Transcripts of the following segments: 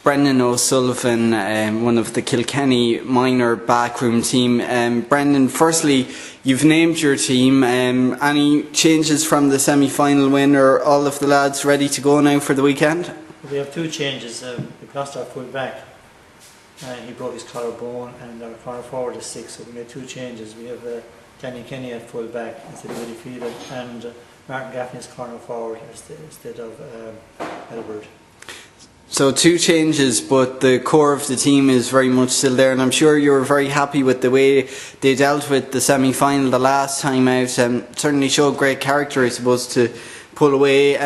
Brendan O'Sullivan, one of the Kilkenny minor backroom team. Brendan, firstly, you've named your team. Any changes from the semi-final win, or all of the lads ready to go now for the weekend? We have two changes. We've lost our full back. He broke his collarbone, and our corner forward is sick, so we made two changes. We have Danny Kenny at full back instead of Willie Field, and Martin Gaffney as corner forward instead of Albert. So two changes, but the core of the team is very much still there, and I'm sure you were very happy with the way they dealt with the semi-final the last time out, and certainly showed great character, I suppose, to pull away.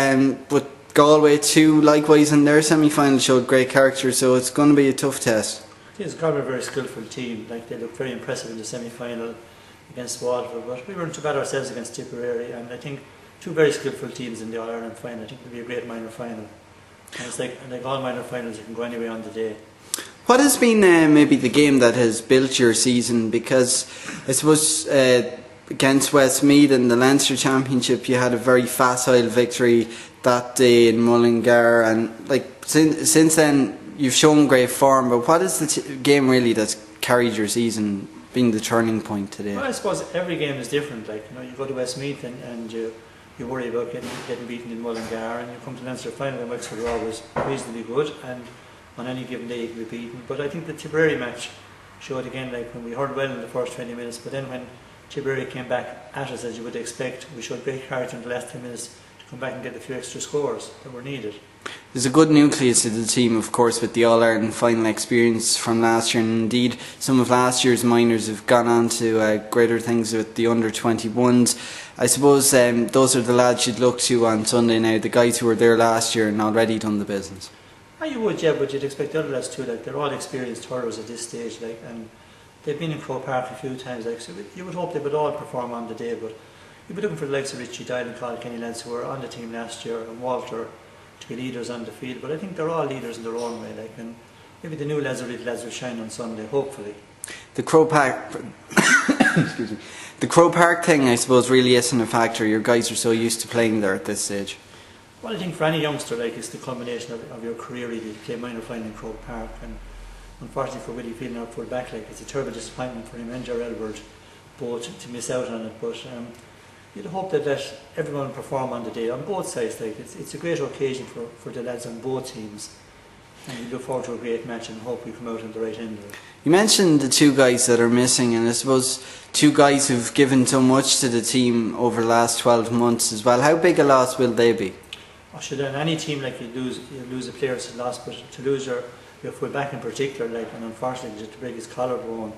But Galway too, likewise in their semi-final, showed great character, so it's going to be a tough test. It is. Galway a very skillful team. Like, they looked very impressive in the semi-final against Waterford, but we weren't too bad ourselves against Tipperary, and I think two very skillful teams in the All-Ireland final. I think it'll be a great minor final. And it's like all minor finals, you can go anywhere on the day. What has been maybe the game that has built your season? Because I suppose against Westmeath in the Leinster Championship, you had a very facile victory that day in Mullingar, and since then you've shown great form. But what is the game really that's carried your season, being the turning point today? Well, I suppose every game is different. Like, you go to Westmeath and you worry about getting beaten in Mullingar, and you come to Leinster final, and Wexford are always reasonably good, and on any given day you can be beaten. But I think the Tipperary match showed again, like, when we hurled well in the first 20 minutes, but then when Tipperary came back at us, as you would expect, we showed great character in the last 10 minutes to come back and get a few extra scores that were needed. There's a good nucleus to the team, of course, with the All-Ireland final experience from last year, and indeed some of last year's minors have gone on to greater things with the under-21s. I suppose those are the lads you'd look to on Sunday now, the guys who were there last year and already done the business. You would, yeah, but you'd expect the other lads too. Like, they're all experienced hurlers at this stage, like, and they've been in Croke Park a few times, like, so you would hope they would all perform on the day. But you'd be looking for the likes of Richie Dial and Kilkenny lads who were on the team last year, and Walter, to be leaders on the field. But I think they're all leaders in their own way, like, and maybe the new lads or little lads will shine on Sunday, hopefully. The Croke Park excuse me. The Croke Park thing, I suppose, really isn't a factor. Your guys are so used to playing there at this stage. Well, I think for any youngster, like, it's the culmination of your career really to play minor final in Croke Park, and unfortunately for Willie Field, our full back, like, it's a terrible disappointment for him and Ger Elbert both to miss out on it. But you'd hope that everyone will perform on the day on both sides. Like, it's a great occasion for the lads on both teams, and we look forward to a great match and hope we come out on the right end of it. You mentioned the two guys that are missing, and I suppose two guys who've given so much to the team over the last 12 months as well. How big a loss will they be? Should in any team, like, you lose a player, it's a loss, but to lose your full back in particular, like, and unfortunately to break his collarbone,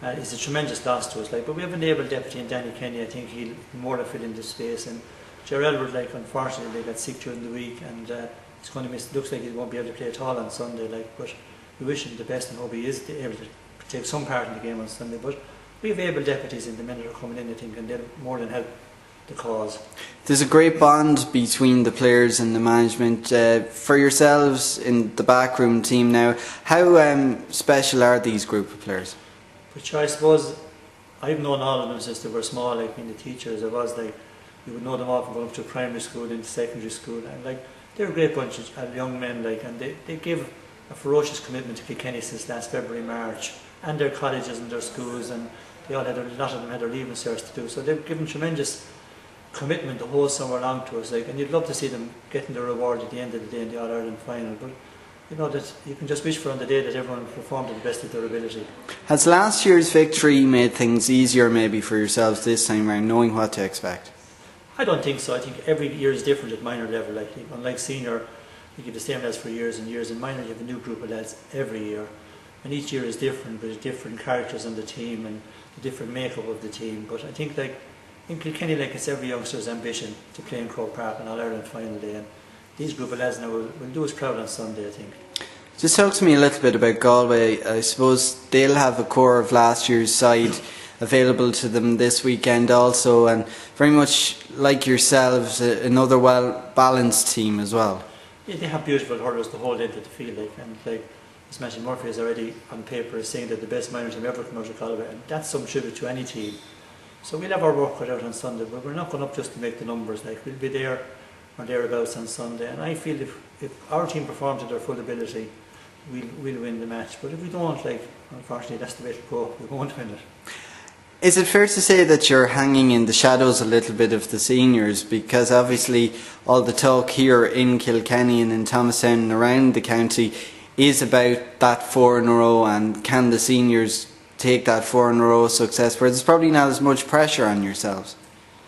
is a tremendous loss to us. Like, but we have an able deputy in Danny Kenny. I think he'll more than fill in this space, and Ger Elbert, like, unfortunately they got sick during the week, and he's going to miss. Looks like he won't be able to play at all on Sunday. Like, but we wish him the best and hope he is able to take some part in the game on Sunday. But we have able deputies in the men that are coming in, I think, and they'll more than help the cause. There's a great bond between the players and the management. For yourselves in the backroom team now, how special are these group of players? Which I suppose I've known all of them since they were small, like, being the teachers. I was like, you would know them all from going up to primary school into secondary school, and like, they're a great bunch of young men, like, and they give a ferocious commitment to Kilkenny since last February, March, and their colleges and their schools, and they all had a lot of them had their leaving certs to do, so they've given tremendous commitment the whole summer long to us, like, and you'd love to see them getting the reward at the end of the day in the All-Ireland final. But you know that you can just wish for on the day that everyone performed to the best of their ability. Has last year's victory made things easier maybe for yourselves this time around, knowing what to expect? I don't think so. I think every year is different at minor level. Like, unlike senior, you give the same lads for years and years. In minor, you have a new group of lads every year, and each year is different, with different characters on the team and the different makeup of the team. But I think, like, in Kilkenny, like, it's every youngster's ambition to play in Croke Park on All-Ireland final day, and these group of lads now will do us proud on Sunday, I think. Just talk to me a little bit about Galway. I suppose they'll have a core of last year's side available to them this weekend also, and very much like yourselves, another well-balanced team as well. Yeah, they have beautiful hurlers the whole length of the field, like, and like, as Matthew Murphy is already on paper saying that the best minor team ever come out of Galway, and that's some tribute to any team. So we'll have our work cut out on Sunday, but we're not going up just to make the numbers. Like, we'll be there or thereabouts on Sunday. And I feel if our team perform to their full ability, we'll win the match. But if we don't, like, unfortunately, that's the way it go. We won't win it. Is it fair to say that you're hanging in the shadows a little bit of the seniors? Because obviously all the talk here in Kilkenny and in Thomastown and around the county is about that 4 in a row, and can the seniors take that 4 in a row success where there's probably not as much pressure on yourselves?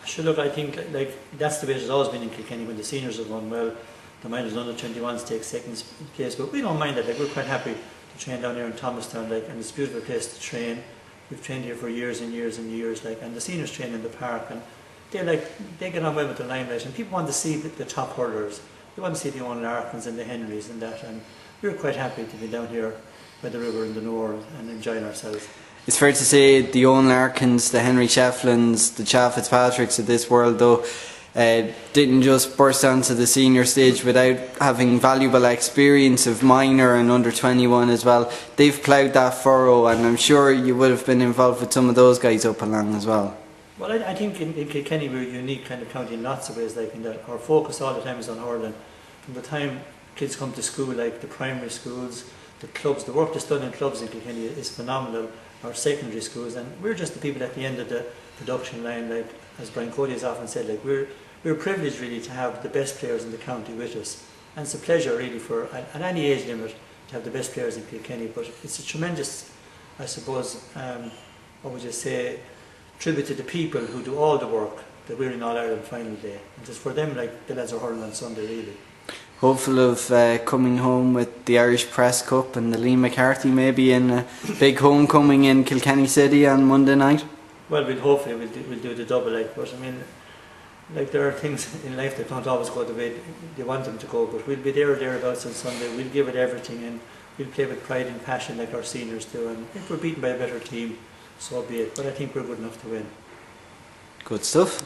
Sure, look, I think like that's the way it's always been in Kilkenny. When the seniors have done well, the minors under 21s take second place, but we don't mind that. Like, we're quite happy to train down here in Thomastown, like, and it's a beautiful place to train. We've trained here for years and years and years, like, and the seniors train in the park, and they get on well with the limelight, and people want to see the top hurlers. They want to see the Owen Larkins and the Henrys and that, and we're quite happy to be down here by the river in the north and enjoying ourselves. It's fair to say the Owen Larkins, the Henry Shefflins, the Cha Fitzpatricks of this world, though, didn't just burst onto the senior stage without having valuable experience of minor and under 21 as well. They've ploughed that furrow, and I'm sure you would have been involved with some of those guys up along as well. Well, I think in Kilkenny we're a unique kind of county in lots of ways, like, in that our focus all the time is on hurling. From the time kids come to school, like the primary schools, the clubs, the work that's done in clubs in Kilkenny is phenomenal. Our secondary schools, and we're just the people at the end of the production line, like, as Brian Cody has often said, like, we're privileged really to have the best players in the county with us, and it's a pleasure really for at any age limit to have the best players in Kilkenny. But it's a tremendous, I suppose, what would you say, tribute to the people who do all the work that we're in All Ireland final day, and just for them, like, the lads are hurling on Sunday really. Hopeful of coming home with the Irish Press Cup and the Liam McCarthy maybe in a big homecoming in Kilkenny City on Monday night? Well, hopefully we'll do the double, like, but I mean, like, there are things in life that don't always go the way they want them to go, but we'll be there or thereabouts on Sunday. We'll give it everything, and we'll play with pride and passion like our seniors do, and if we're beaten by a better team, so be it, but I think we're good enough to win. Good stuff.